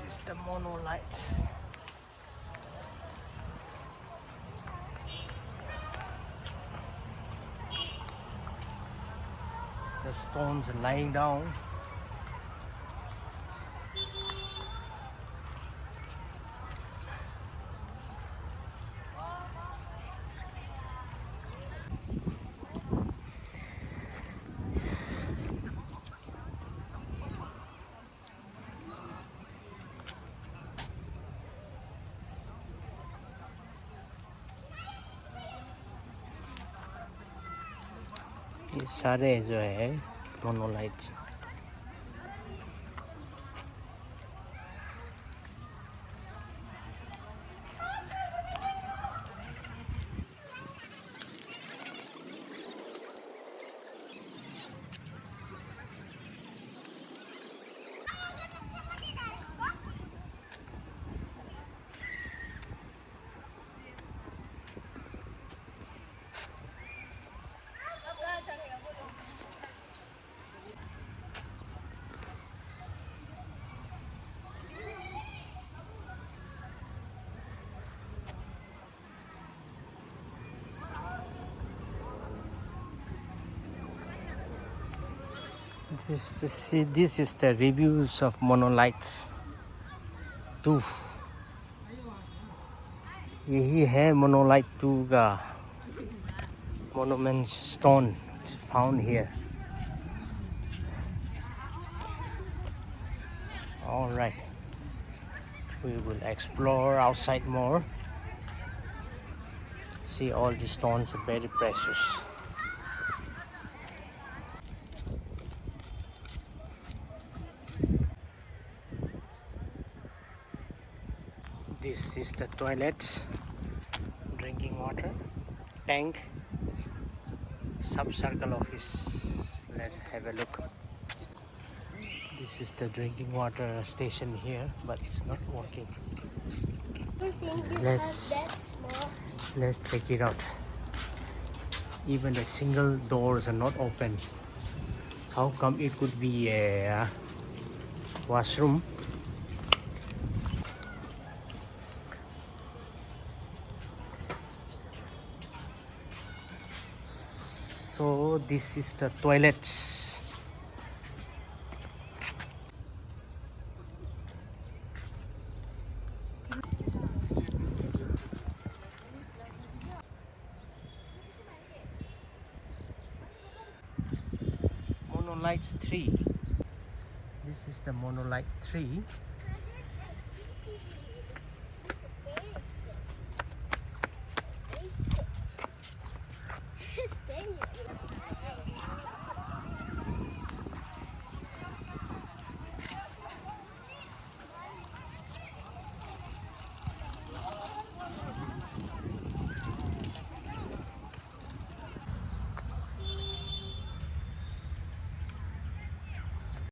is the monolites. The stones are lying down. ये सारे जो है मोनोलाइट्स This is the reviews of monolites 2. यही है monolite 2 का monument stone found here. All right, we will explore outside more. See, all the stones are very precious. This is the toilets, drinking water, tank, sub-circle office. Let's have a look. This is the drinking water station here, but it's not working. Let's check it out. Even the single doors are not open. How come it could be a washroom? So this is the toilets. Monolites 3. This is the monolite 3.